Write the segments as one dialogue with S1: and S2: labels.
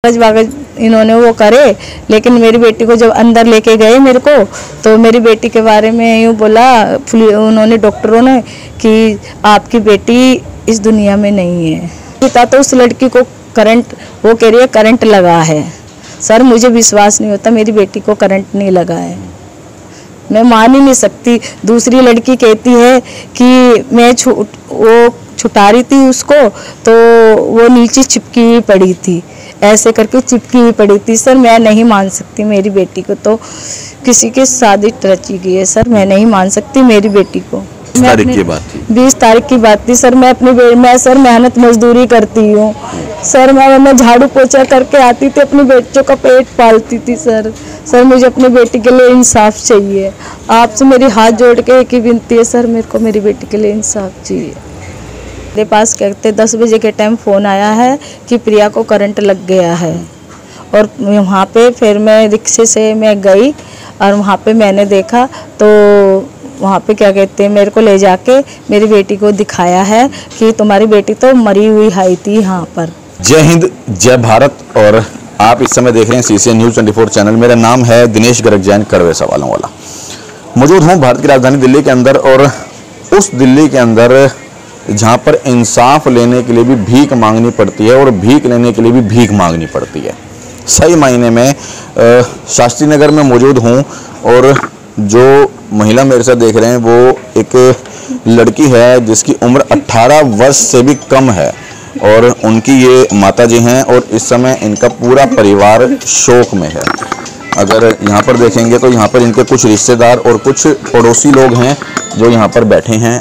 S1: कागज वागज इन्होंने वो करे, लेकिन मेरी बेटी को जब अंदर लेके गए मेरे को, तो मेरी बेटी के बारे में यूँ बोला उन्होंने, डॉक्टरों ने, कि आपकी बेटी इस दुनिया में नहीं है। पिता तो उस लड़की को करंट, वो कह रही है करंट लगा है। सर मुझे विश्वास नहीं होता मेरी बेटी को करंट नहीं लगा है, मैं मान ही नहीं सकती। दूसरी लड़की कहती है कि मैं वो छुटा रही थी उसको, तो वो नीचे चिपकी हुई पड़ी थी, ऐसे करके चिपकी हुई पड़ी थी। सर मैं नहीं मान सकती, मेरी बेटी को तो किसी के शादी रची गई है। सर मैं नहीं मान सकती मेरी बेटी को।
S2: 20 तारीख की बात थी।
S1: 20 तारीख की बात थी सर। मैं सर मेहनत मजदूरी करती हूँ सर। मैं झाड़ू पोछा करके आती थी, अपनी बेटियों का पेट पालती थी सर। सर मुझे अपनी बेटी के लिए इंसाफ चाहिए। आपसे मेरी हाथ जोड़ के एक ही विनती है सर, मेरे को मेरी बेटी के लिए इंसाफ चाहिए। मेरे पास कहते 10 बजे के टाइम फ़ोन आया है कि प्रिया को करंट लग गया है, और वहाँ पे फिर मैं रिक्शे से मैं गई और वहाँ पे मैंने देखा, तो वहाँ पे क्या कहते हैं मेरे को ले जाके मेरी बेटी को दिखाया है कि तुम्हारी बेटी तो मरी हुई आई थी यहाँ पर।
S2: जय हिंद, जय भारत। और आप इस समय देख रहे हैं CCN न्यूज़ 24 चैनल। मेरा नाम है दिनेश गर्ग जैन, कड़वे सवालों वाला। मौजूद हूँ भारत की राजधानी दिल्ली के अंदर, और उस दिल्ली के अंदर जहाँ पर इंसाफ लेने के लिए भी भीख मांगनी पड़ती है और भीख लेने के लिए भी भीख मांगनी पड़ती है। सही मायने में शास्त्री नगर में मौजूद हूँ, और जो महिला मेरे साथ देख रहे हैं वो एक लड़की है जिसकी उम्र 18 वर्ष से भी कम है, और उनकी ये माता जी हैं, और इस समय इनका पूरा परिवार शोक में है। अगर यहाँ पर देखेंगे तो यहाँ पर इनके कुछ रिश्तेदार और कुछ पड़ोसी लोग हैं जो यहाँ पर बैठे हैं।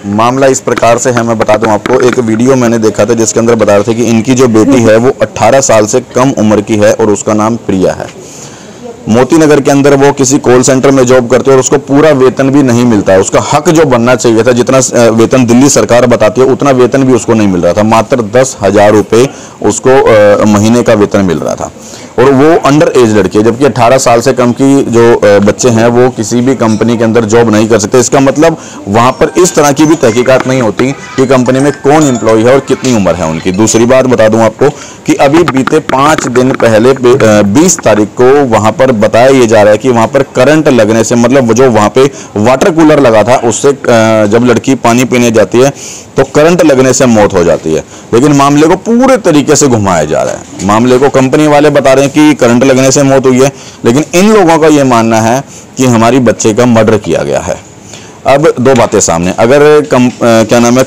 S2: मामला इस प्रकार से है, मैं बता दूं आपको, एक वीडियो मैंने देखा था जिसके अंदर बता रहे थे कि इनकी जो बेटी है वो 18 साल से कम उम्र की है, और उसका नाम प्रिया है। मोती नगर के अंदर वो किसी कॉल सेंटर में जॉब करते हैं, और उसको पूरा वेतन भी नहीं मिलता है। उसका हक जो बनना चाहिए था, जितना वेतन दिल्ली सरकार बताती है उतना वेतन भी उसको नहीं मिल रहा था। मात्र 10,000 रुपये उसको महीने का वेतन मिल रहा था, और वो अंडर एज लड़की है, जबकि 18 साल से कम की जो बच्चे हैं वो किसी भी कंपनी के अंदर जॉब नहीं कर सकते। इसका मतलब वहाँ पर इस तरह की भी तहकीकात नहीं होती कि कंपनी में कौन एम्प्लॉय है और कितनी उम्र है उनकी। दूसरी बात बता दूं आपको कि अभी बीते 5 दिन पहले 20 तारीख को वहाँ पर बताया ये जा रहा है कि वहाँ पर करंट लगने से, मतलब जो वहाँ पे वाटर कूलर लगा था उससे जब लड़की पानी पीने जाती है तो करंट लगने से मौत हो जाती है। लेकिन मामले को पूरे तरीके से घुमाया जा रहा है। मामले को कंपनी वाले बता रहे हैं कि करंट लगने से मौत हुई है, लेकिन इन लोगों का ये मानना है कि हमारी बच्चे का मर्डर किया गया है। अब दो बातें सामने, अगर क्या नाम है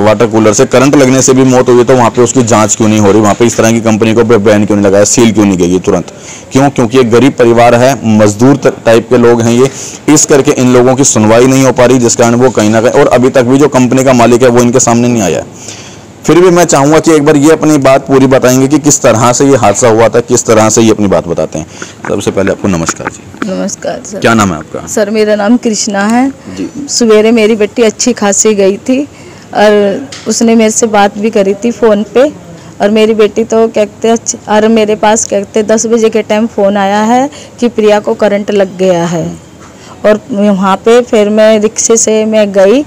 S2: वाटर कूलर से करंट लगने से भी मौत हुई है, तो वहाँ पे उसकी जांच क्यों नहीं हो रही? वहाँ पे इस तरह की कंपनी को बैन क्यों नहीं लगाया, सील क्यों नहीं गई तुरंत? क्यों? क्योंकि एक गरीब परिवार है, मजदूर टाइप के लोग हैं ये, इस करके इन लोगों की सुनवाई नहीं हो पा रही, जिस कारण वो कहीं ना कहीं, और अभी तक भी जो कंपनी का मालिक है वो इनके सामने नहीं आया है। फिर भी मैं चाहूँगा कि एक बार ये अपनी बात पूरी बताएंगे कि किस तरह से ये हादसा हुआ था, किस तरह से ये अपनी बात बताते हैं। सबसे पहले आपको नमस्कार जी।
S1: नमस्कार सर।
S2: क्या नाम है आपका?
S1: सर मेरा नाम कृष्णा है जी। सवेरे मेरी बेटी अच्छी खासी गई थी, और उसने मेरे से बात भी करी थी फ़ोन पे, और मेरी बेटी तो कहते और मेरे पास कहते 10 बजे के टाइम फ़ोन आया है कि प्रिया को करंट लग गया है। और वहाँ पे फिर मैं रिक्शे से मैं गई,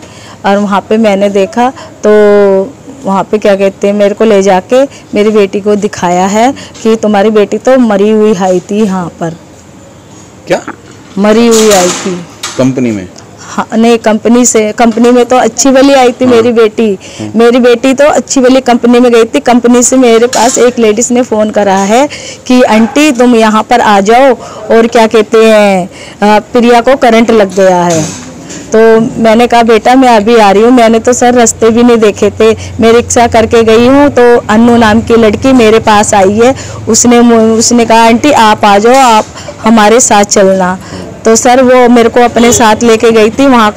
S1: और वहाँ पे मैंने देखा, तो वहाँ पे क्या कहते हैं मेरे को ले जाके मेरी बेटी को दिखाया है कि तुम्हारी बेटी तो मरी हुई आई थी यहाँ पर।
S2: क्या
S1: मरी हुई आई थी
S2: कंपनी में?
S1: हाँ नहीं, कंपनी में तो अच्छी वाली आई थी। मेरी बेटी तो अच्छी वाली कंपनी में गई थी। कंपनी से मेरे पास एक लेडीज ने फ़ोन करा है कि आंटी तुम यहाँ पर आ जाओ, और क्या कहते हैं प्रिया को करंट लग गया है। तो मैंने कहा बेटा मैं अभी आ रही हूँ। मैंने तो सर रास्ते भी नहीं देखे थे, मैं रिक्शा करके गई हूँ, तो अन्नू नाम की लड़की मेरे पास आई है। उसने कहा आंटी आप आ जाओ, आप हमारे साथ चलना। तो सर वो मेरे को अपने साथ लेके गई थी। वहाँ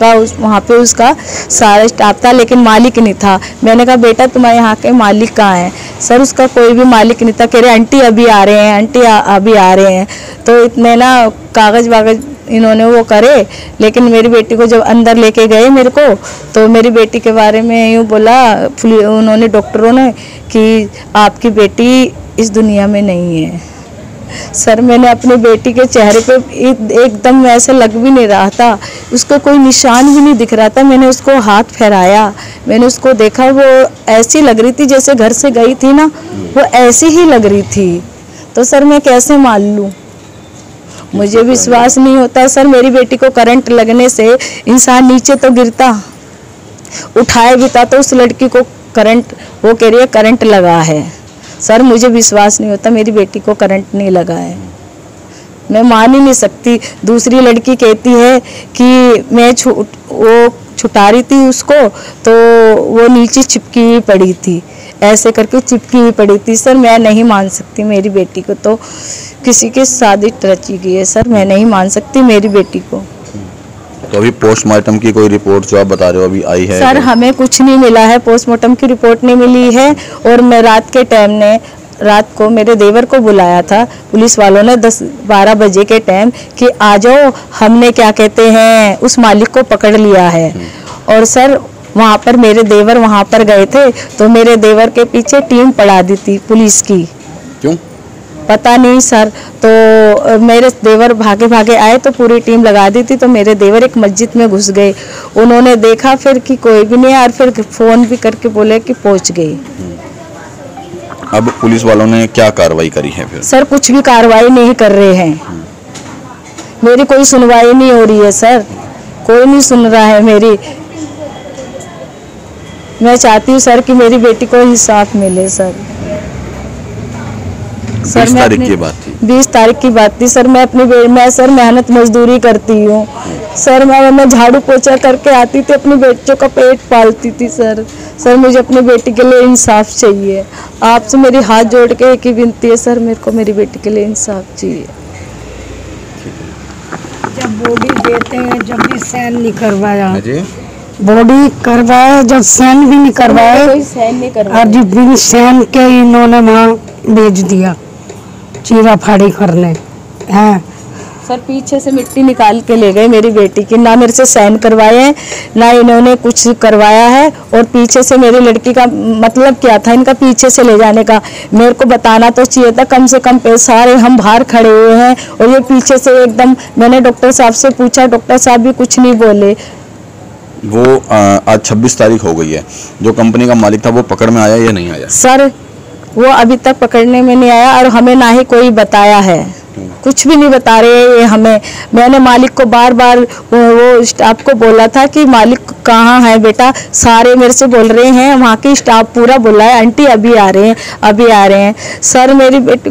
S1: पे उसका सारा स्टाफ था, लेकिन मालिक नहीं था। मैंने कहा बेटा तुम्हारे यहाँ के मालिक कहाँ हैं? सर उसका कोई भी मालिक नहीं था। कह रहे आंटी अभी आ रहे हैं, आंटी अभी आ रहे हैं। तो इतने ना कागज वागज इन्होंने वो करे, लेकिन मेरी बेटी को जब अंदर लेके गए मेरे को, तो मेरी बेटी के बारे में यूँ बोला उन्होंने, डॉक्टरों ने, कि आपकी बेटी इस दुनिया में नहीं है। सर मैंने अपनी बेटी के चेहरे पे एकदम ऐसे लग भी नहीं रहा था, उसको कोई निशान भी नहीं दिख रहा था। मैंने उसको हाथ फहराया, मैंने उसको देखा, वो ऐसी लग रही थी जैसे घर से गई थी ना, वो ऐसी ही लग रही थी। तो सर मैं कैसे मान लूँ, मुझे विश्वास नहीं होता। सर मेरी बेटी को करंट लगने से इंसान नीचे तो गिरता, उठाए भी था, तो उस लड़की को करंट, वो कह रही है करंट लगा है। सर मुझे विश्वास नहीं होता मेरी बेटी को करंट नहीं लगा है, मैं मान ही नहीं सकती। दूसरी लड़की कहती है कि मैं वो छुटा रही थी उसको, तो वो नीचे चिपकी हुई पड़ी थी, ऐसे करके चिपकी हुई पड़ी थी। सर मैं नहीं मान सकती, मेरी बेटी को तो किसी के साजिश रची गई है। सर मैं नहीं मान सकती मेरी बेटी को।
S2: तो अभी पोस्टमार्टम की कोई रिपोर्ट जो आप बता रहे हो अभी आई है?
S1: सर हमें कुछ नहीं मिला है, पोस्टमार्टम की रिपोर्ट नहीं मिली है। और मैं रात को मेरे देवर को बुलाया था पुलिस वालों ने 10-12 बजे के टाइम कि आ जाओ, हमने क्या कहते हैं उस मालिक को पकड़ लिया है। और सर वहाँ पर मेरे देवर वहाँ पर गए थे, तो मेरे देवर के पीछे टीम पड़ा दी थी पुलिस की।
S2: क्यों
S1: पता नहीं सर, तो मेरे देवर भागे भागे आए तो पूरी टीम लगा दी थी। तो मेरे देवर एक मस्जिद में घुस गए, उन्होंने देखा फिर कि कोई भी नहीं है, और फिर फ़ोन भी करके बोले कि पहुंच गए।
S2: अब पुलिस वालों ने क्या कार्रवाई करी है फिर?
S1: सर कुछ भी कार्रवाई नहीं कर रहे हैं, मेरी कोई सुनवाई नहीं हो रही है सर, कोई नहीं सुन रहा है मेरी। मैं चाहती हूँ सर कि मेरी बेटी को इंसाफ मिले सर।
S2: 20 तारीख की बात थी।
S1: 20 तारीख की बात थी सर। मैं सर मेहनत मजदूरी करती हूँ सर, मैं झाड़ू पोछा करके आती थी, अपनी बेटियों का पेट पालती थी सर। सर मुझे अपनी बेटी के लिए इंसाफ चाहिए, आपसे मेरी हाथ जोड़ के एक ही विनती है सर, मेरे को मेरी बेटी के लिए इंसाफ चाहिए।
S3: जब बॉडी देते हैं, जब भी साइन नहीं करवाया,
S1: बॉडी करवाया, जब साइन भी नहीं करवाए, और जब बिन साइन के इन्होंने वहाँ भेज दिया चीरा फाड़ी करने। हाँ सर पीछे से मिट्टी निकाल के ले गए मेरी बेटी की, ना मेरे से साइन करवाए हैं, ना इन्होंने कुछ करवाया है। और पीछे से मेरी लड़की का मतलब क्या था इनका पीछे से ले जाने का, मेरे को बताना तो चाहिए था कम से कम। सारे हम बाहर खड़े हुए हैं और ये पीछे से एकदम। मैंने डॉक्टर साहब से पूछा, डॉक्टर साहब भी कुछ नहीं बोले।
S2: वो आज 26 तारीख हो गई है, जो कंपनी का मालिक था वो पकड़ में आया या नहीं आया?
S1: सर वो अभी तक पकड़ने में नहीं आया, और हमें ना ही कोई बताया है, कुछ भी नहीं बता रहे ये हमें। मैंने मालिक को बार बार वो स्टाफ को बोला था कि मालिक कहाँ है बेटा, सारे मेरे से बोल रहे हैं, वहाँ की स्टाफ पूरा बोला है आंटी अभी आ रहे हैं, अभी आ रहे हैं। सर मेरी बेटी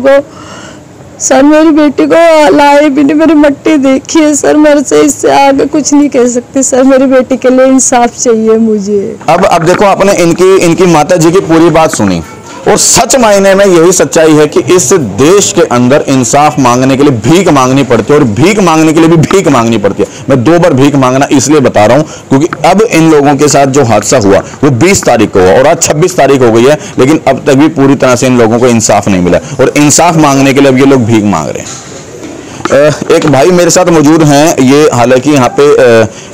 S1: को लाए भी नहीं, मेरी मट्टी देखी है सर, मेरे से इससे आगे कुछ नहीं कह सकते सर, मेरी बेटी के लिए इंसाफ चाहिए मुझे।
S2: अब देखो आपने इनकी माता जी की पूरी बात सुनी, और सच मायने में यही सच्चाई है कि इस देश के अंदर इंसाफ मांगने के लिए भीख मांगनी पड़ती है, और भीख मांगने के लिए भी भीख मांगनी पड़ती है। मैं 2 बार भीख मांगना इसलिए बता रहा हूं क्योंकि अब इन लोगों के साथ जो हादसा हुआ वो 20 तारीख को हुआ, और आज 26 तारीख हो गई है, लेकिन अब तक भी पूरी तरह से इन लोगों को इंसाफ नहीं मिला, और इंसाफ मांगने के लिए अब ये लोग भीख मांग रहे हैं। एक भाई मेरे साथ मौजूद हैं, ये हालांकि यहाँ पे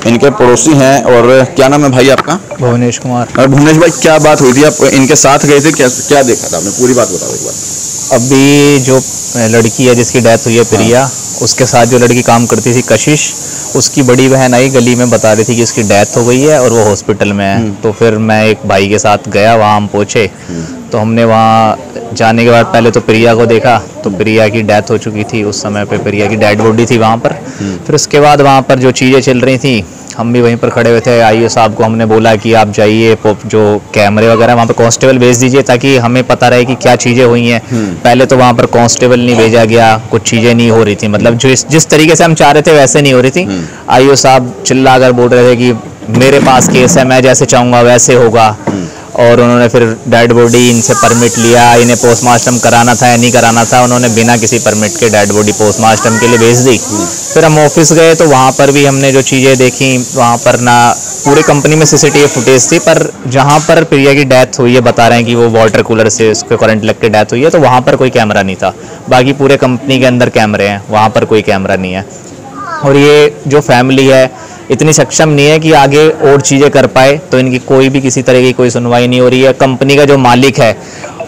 S2: इनके पड़ोसी हैं। और क्या नाम है भाई आपका?
S4: भुवनेश कुमार।
S2: भुवनेश भाई क्या बात हुई थी, आप इनके साथ गए थे, क्या देखा था आपने? पूरी बात बताओ एक बार।
S4: अभी जो लड़की है जिसकी डेथ हुई है प्रिया, उसके साथ जो लड़की काम करती थी कशिश, उसकी बड़ी बहन आई गली में बता रही थी कि उसकी डेथ हो गई है और वो हॉस्पिटल में है। तो फिर मैं एक भाई के साथ गया, वहाँ हम पहुँचे, तो हमने वहाँ जाने के बाद पहले तो प्रिया को देखा, तो प्रिया की डेथ हो चुकी थी, उस समय पे प्रिया की डेड बॉडी थी वहाँ पर। फिर उसके बाद वहाँ पर जो चीज़ें चल रही थी, हम भी वहीं पर खड़े हुए थे। आईओ साहब को हमने बोला कि आप जाइए, जो कैमरे वगैरह वहाँ पर कांस्टेबल भेज दीजिए ताकि हमें पता रहे कि क्या चीज़ें हुई हैं। पहले तो वहाँ पर कांस्टेबल नहीं भेजा गया, कुछ चीज़ें नहीं हो रही थी, मतलब जो जिस तरीके से हम चाह रहे थे वैसे नहीं हो रही थी। आईओ साहब चिल्ला कर बोल रहे थे कि मेरे पास केस है, मैं जैसे चाहूँगा वैसे होगा। और उन्होंने फिर डेड बॉडी इनसे परमिट लिया, इन्हें पोस्टमार्टम कराना था या नहीं कराना था, उन्होंने बिना किसी परमिट के डेड बॉडी पोस्टमार्टम के लिए भेज दी। फिर हम ऑफिस गए तो वहाँ पर भी हमने जो चीज़ें देखी, वहाँ पर ना पूरे कंपनी में सीसीटीवी फुटेज थी, पर जहाँ पर प्रिया की डेथ हुई है बता रहे हैं कि वो वाटर कूलर से उसको करंट लग के डेथ हुई है, तो वहाँ पर कोई कैमरा नहीं था। बाकी पूरे कंपनी के अंदर कैमरे हैं, वहाँ पर कोई कैमरा नहीं है। और ये जो फैमिली है इतनी सक्षम नहीं है कि आगे और चीज़ें कर पाए, तो इनकी कोई भी किसी तरह की कोई सुनवाई नहीं हो रही है। कंपनी का जो मालिक है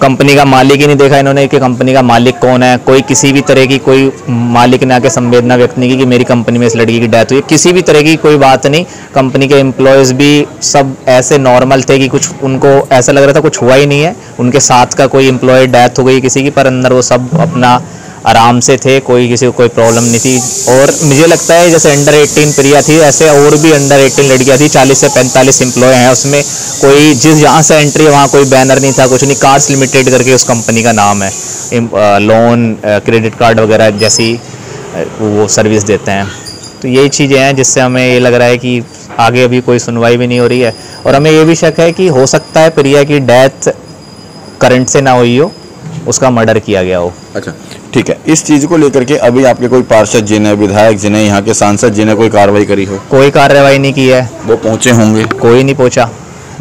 S4: कंपनी का मालिक ही नहीं देखा इन्होंने कि कंपनी का मालिक कौन है, कोई किसी भी तरह की कोई मालिक ने आके संवेदना व्यक्त नहीं की कि मेरी कंपनी में इस लड़की की डेथ हुई, किसी भी तरह की कोई बात नहीं। कंपनी के एम्प्लॉयज़ भी सब ऐसे नॉर्मल थे कि कुछ उनको ऐसा लग रहा था कुछ हुआ ही नहीं है, उनके साथ का कोई एम्प्लॉय डेथ हो गई किसी की, पर अंदर वो सब अपना आराम से थे, कोई किसी को कोई प्रॉब्लम नहीं थी। और मुझे लगता है जैसे अंडर 18 प्रिया थी, ऐसे और भी अंडर 18 लड़कियां थी, 40 से 45 एम्प्लॉय हैं उसमें, कोई जिस जहाँ से एंट्री है वहाँ कोई बैनर नहीं था, कुछ नहीं, कार्ड्स लिमिटेड करके उस कंपनी का नाम है, लोन क्रेडिट कार्ड वगैरह जैसी वो सर्विस देते हैं। तो यही चीज़ें हैं जिससे हमें ये लग रहा है कि आगे अभी कोई सुनवाई भी नहीं हो रही है, और हमें ये भी शक है कि हो सकता है प्रिया की डेथ करंट से ना हुई हो, उसका मर्डर किया गया हो।
S2: अच्छा, ठीक है। इस चीज़ को लेकर के अभी आपके कोई पार्षद जी ने, विधायक जी ने, यहाँ के सांसद जी ने कोई कार्रवाई करी हो?
S4: कोई कार्रवाई नहीं की है।
S2: वो पहुँचे होंगे?
S4: कोई नहीं पहुँचा,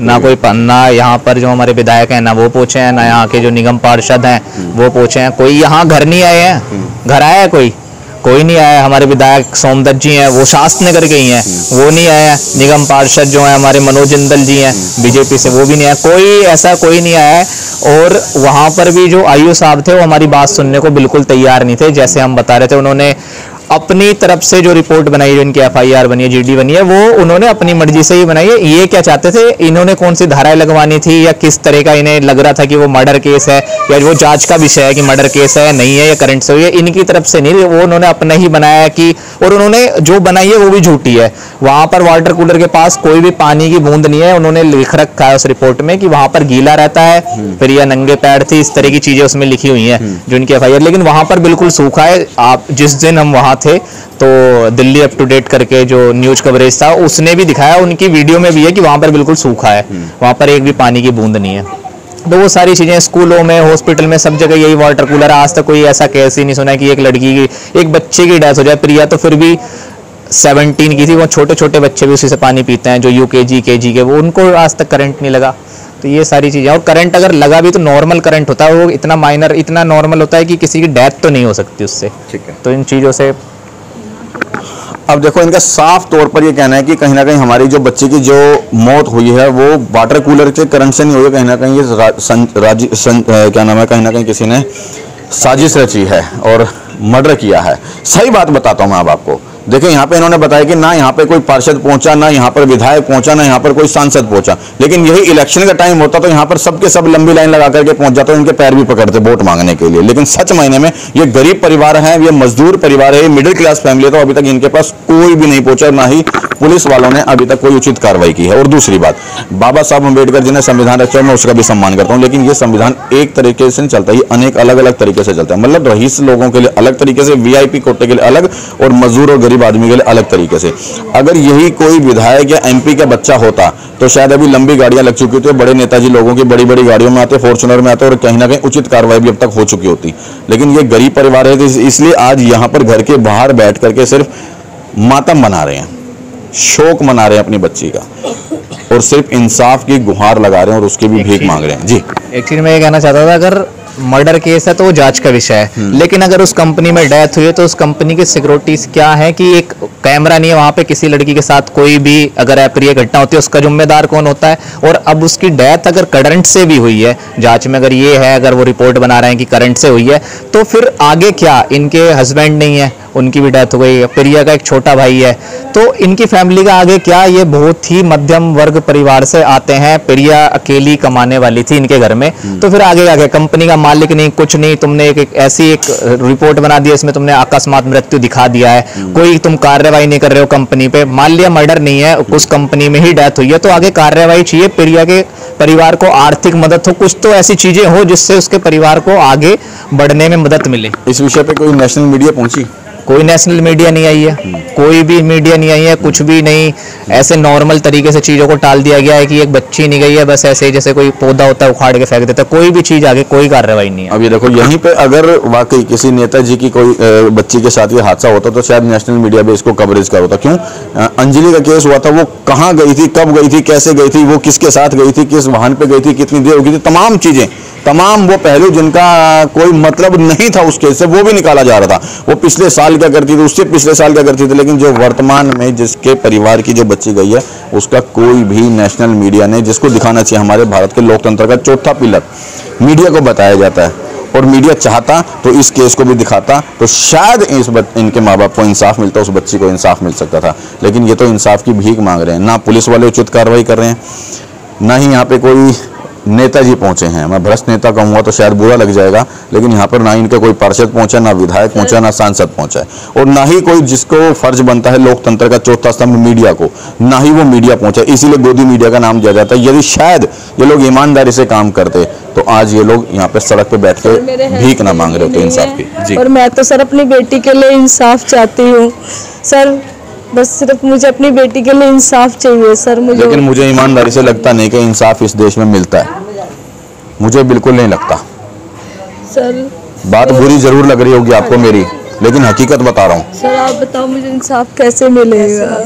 S4: ना कोई पन्ना, यहाँ पर जो हमारे विधायक हैं ना वो पहुँचे हैं, ना यहाँ के जो निगम पार्षद हैं वो पहुँचे हैं, कोई यहाँ घर नहीं आए हैं। घर आया है कोई नहीं आया। हमारे विधायक सोमदत्त जी हैं वो शासन नगर के ही हैं, वो नहीं आया। निगम पार्षद जो हैं हमारे मनोज जिंदल जी हैं बीजेपी से, वो भी नहीं आया। कोई नहीं आया है। और वहाँ पर भी जो आईओ साहब थे वो हमारी बात सुनने को बिल्कुल तैयार नहीं थे। जैसे हम बता रहे थे, उन्होंने अपनी तरफ से जो रिपोर्ट बनाई, जो इनकी FIR बनी है, GD बनी है, वो उन्होंने अपनी मर्जी से ही बनाई है। ये क्या चाहते थे, इन्होंने कौन सी धाराएं लगवानी थी या किस तरह का इन्हें लग रहा था कि वो मर्डर केस है या वो जांच का विषय है कि मर्डर केस है नहीं है या करंट से हुई है, इनकी तरफ से नहीं, वो उन्होंने अपना ही बनाया है कि, और उन्होंने जो बनाई है वो भी झूठी है। वहां पर वाटर कूलर के पास कोई भी पानी की बूंद नहीं है। उन्होंने लिख रखा है उस रिपोर्ट में कि वहां पर गीला रहता है, फिर यह नंगे पैर थी, इस तरह की चीजें उसमें लिखी हुई है जो इनकी FIR, लेकिन वहां पर बिल्कुल सूखा है। आप जिस दिन हम वहां थे तो दिल्ली अप टू डेट करके जो न्यूज कवरेज था उसने भी दिखाया, उनकी वीडियो में भी है कि वहां पर बिल्कुल सूखा है, वहां पर एक भी पानी की बूंद नहीं है। तो वो सारी चीजें स्कूलों में, हॉस्पिटल में, सब जगह यही वाटर कूलर। आज तक कोई ऐसा केस ही नहीं सुना कि एक लड़की की, एक बच्चे की डेथ हो जाए। प्रिया तो फिर भी 17 की थी, वो छोटे छोटे बच्चे भी उसी से पानी पीते हैं जो UKG KG के, वो उनको आज तक करंट नहीं लगा। तो ये सारी चीज़ें, और करंट अगर लगा भी तो नॉर्मल करंट होता है, वो इतना माइनर, इतना नॉर्मल होता है कि किसी की डेथ तो नहीं हो सकती उससे।
S2: ठीक है।
S4: तो इन चीज़ों से
S2: अब देखो, इनका साफ तौर पर ये कहना है कि कहीं ना कहीं हमारी जो बच्ची की जो मौत हुई है वो वाटर कूलर के करंट से नहीं हुई है, कहीं ना कहीं ये क्या नाम है, कहीं ना कहीं किसी ने साजिश रची है और मर्डर किया है। सही बात बताता हूँ मैं अब आपको। देखिए, यहाँ पे इन्होंने बताया कि ना यहाँ पे कोई पार्षद पहुंचा, ना यहाँ पर विधायक पहुंचा, ना यहाँ पर कोई सांसद पहुंचा, लेकिन यही इलेक्शन का टाइम होता तो यहाँ पर सबके सब लंबी लाइन लगा करके पहुंच जाते, इनके पैर भी पकड़ते वोट मांगने के लिए। लेकिन सच मायने में ये गरीब परिवार है, ये मजदूर परिवार है, ये मिडिल क्लास फैमिली है, तो अभी तक इनके पास कोई भी नहीं पहुंचा, ना ही पुलिस वालों ने अभी तक कोई उचित कार्रवाई की है। और दूसरी बात, बाबा साहब अम्बेडकर जी ने संविधान रचा, मैं उसका भी सम्मान करता हूँ, लेकिन ये संविधान एक तरीके से नहीं चलता, ये अनेक अलग अलग तरीके से चलता है। मतलब रईस लोगों के लिए अलग तरीके से, VIP कोटे के लिए अलग, और मजदूर और गरीब आदमी के लिए अलग तरीके से। अगर यही कोई विधायक या MP का बच्चा होता तो शायद अभी लंबी गाड़ियां लग चुकी होती, बड़े नेताजी लोगों की बड़ी बड़ी गाड़ियों में आते, फॉर्च्यूनर में आते, और कहीं ना कहीं उचित कार्रवाई भी अब तक हो चुकी होती। लेकिन ये गरीब परिवार है, इसलिए आज यहाँ पर घर के बाहर बैठ करके सिर्फ मातम मना रहे हैं, शोक मना रहे हैं अपनी बच्ची का, और सिर्फ इंसाफ की गुहार लगा रहे हैं और उसकी भी भीख मांग रहे हैं। जी,
S4: एक चीज मैं ये कहना चाहता था, अगर मर्डर केस है तो वो जांच का विषय है, लेकिन अगर उस कंपनी में डेथ हुई है तो उस कंपनी की सिक्योरिटीज क्या है कि एक कैमरा नहीं है वहां पे, किसी लड़की के साथ कोई भी अगर अप्रिय घटना होती है उसका जिम्मेदार कौन होता है। और अब उसकी डेथ अगर करंट से भी हुई है, जांच में अगर ये है, अगर वो रिपोर्ट बना रहे हैं कि करंट से हुई है, तो फिर आगे क्या, इनके हस्बैंड नहीं है, उनकी भी डेथ हो गई, प्रिया का एक छोटा भाई है, तो इनकी फैमिली का आगे क्या। ये बहुत ही मध्यम वर्ग परिवार से आते हैं, प्रिया अकेली कमाने वाली थी इनके घर में, तो फिर आगे कंपनी का मालिक नहीं, कुछ नहीं, तुमने एक ऐसी एक रिपोर्ट बना दी, इसमें तुमने अकस्मात मृत्यु दिखा दिया है, कोई तुम कार्रवाई नहीं कर रहे हो कंपनी पे, मान लिया मर्डर नहीं है, उस कंपनी में ही डेथ हुई है, तो आगे कार्रवाई चाहिए, प्रिया के परिवार को आर्थिक मदद हो, कुछ तो ऐसी चीजें हो जिससे उसके परिवार को आगे बढ़ने में मदद मिले।
S2: इस विषय पे कोई नेशनल मीडिया पहुंची?
S4: कोई नेशनल मीडिया नहीं आई है, कोई भी मीडिया नहीं आई है, कुछ भी नहीं। ऐसे नॉर्मल तरीके से चीज़ों को टाल दिया गया है कि एक बच्ची नहीं गई है, बस ऐसे ही जैसे कोई पौधा होता है उखाड़ के फेंक देता है, कोई भी चीज़ आगे कोई कार्रवाई नहीं है।
S2: अब ये देखो, यहीं पे अगर वाकई किसी नेताजी की कोई बच्ची के साथ ये हादसा होता तो शायद नेशनल मीडिया भी इसको कवरेज कर होता। क्यों? अंजलि का केस हुआ था, वो कहाँ गई थी, कब गई थी, कैसे गई थी, वो किसके साथ गई थी, किस वाहन पे गई थी, कितनी देर हो गई थी, तमाम चीजें, तमाम वो पहलू जिनका कोई मतलब नहीं था उस केस से, वो भी निकाला जा रहा था। वो पिछले साल क्या करती थी, उससे पिछले साल क्या करती थी, लेकिन जो वर्तमान में जिसके परिवार की जो बच्ची गई है उसका कोई भी नेशनल मीडिया ने, जिसको दिखाना चाहिए हमारे भारत के लोकतंत्र का चौथा पिलर, मीडिया को बताया जाता है, और मीडिया चाहता तो इस केस को भी दिखाता तो शायद इनके माँ बाप को इंसाफ मिलता, उस बच्ची को इंसाफ मिल सकता था। लेकिन ये तो इंसाफ की भीख मांग रहे हैं। ना पुलिस वाले उचित कार्रवाई कर रहे हैं, ना ही यहाँ पे कोई नेताजी पहुंचे हैं। मैं भ्रष्ट नेता कहूँगा तो शायद बुरा लग जाएगा, लेकिन यहाँ पर ना इनके कोई पार्षद पहुंचा, ना विधायक पहुंचा, ना सांसद पहुंचा है, और ना ही कोई जिसको फर्ज बनता है लोकतंत्र का चौथा स्तंभ मीडिया को, ना ही वो मीडिया पहुंचा। इसीलिए गोदी मीडिया का नाम दिया जाता है। यदि शायद ये लोग ईमानदारी से काम करते तो आज ये लोग यहाँ पे सड़क पे बैठ के भीख ना मांग रहे होते इंसाफ की। जी।
S1: और मैं तो सर अपनी बेटी के लिए इंसाफ चाहती हूँ सर, बस सिर्फ मुझे अपनी बेटी के लिए इंसाफ चाहिए सर। मुझे, लेकिन
S2: मुझे ईमानदारी से लगता नहीं कि इंसाफ इस देश में मिलता है, मुझे बिल्कुल नहीं लगता
S1: सर।
S2: बात बुरी जरूर लग रही होगी आपको मेरी, लेकिन हकीकत बता रहा हूँ।
S1: सर आप बताओ मुझे इंसाफ कैसे मिलेगा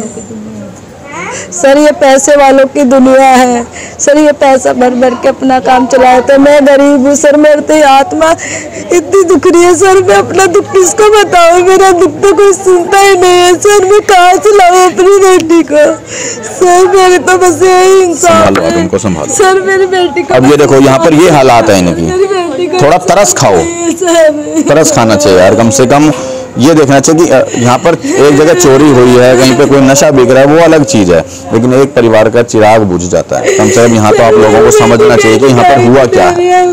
S1: सर? ये पैसे वालों की दुनिया है सर, ये पैसा भर भर के अपना काम चलाए, तो मैं गरीब हूँ सर, मेरी तो आत्मा इतनी दुख रही है सर, मैं अपना दुख किसको बताऊँ? मेरा दुख तो कोई सुनता ही नहीं है सर, मैं कहाँ से लाऊं अपनी बेटी को सर? मेरे तो बस यही इंसाफ है।
S2: इनको संभालो
S1: सर, मेरी बेटी को।
S2: अब ये देखो यहाँ पर ये हालात है इनकी, थोड़ा तरस खाओ, तरस खाना चाहिए यार। कम से कम ये देखना चाहिए कि यहाँ पर एक जगह चोरी हुई है, कहीं पे कोई नशा बिक रहा है, वो अलग चीज है, लेकिन एक परिवार का चिराग बुझ जाता है। कम से कम यहाँ तो आप लोगों को समझना चाहिए कि यहाँ पर हुआ क्या है,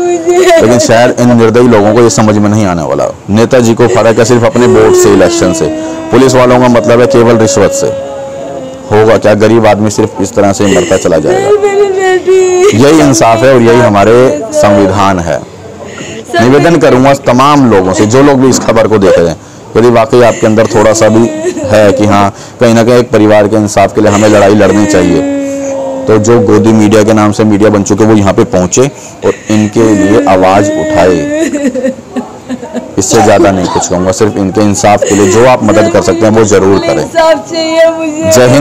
S2: लेकिन शायद इन निर्दयी लोगों को ये समझ में नहीं आने वाला। नेताजी को फर्क है सिर्फ अपने वोट से, इलेक्शन से, पुलिस वालों का मतलब है केवल रिश्वत से। होगा क्या, गरीब आदमी सिर्फ इस तरह से मरता चला जाएगा। यही इंसाफ है और यही हमारे संविधान है। निवेदन करूंगा तमाम लोगों से, जो लोग भी इस खबर को देख रहे हैं, यदि वाकई आपके अंदर थोड़ा सा भी है कि हाँ कहीं ना कहीं एक परिवार के इंसाफ के लिए हमें लड़ाई लड़नी चाहिए, तो जो गोदी मीडिया के नाम से मीडिया बन चुके वो यहाँ पे पहुंचे और इनके लिए आवाज उठाए। इससे ज्यादा नहीं कुछ कहूँगा, सिर्फ इनके इंसाफ के लिए जो आप मदद कर सकते हैं वो जरूर करें।
S1: इंसाफ चाहिए मुझे।
S2: जय हिंद।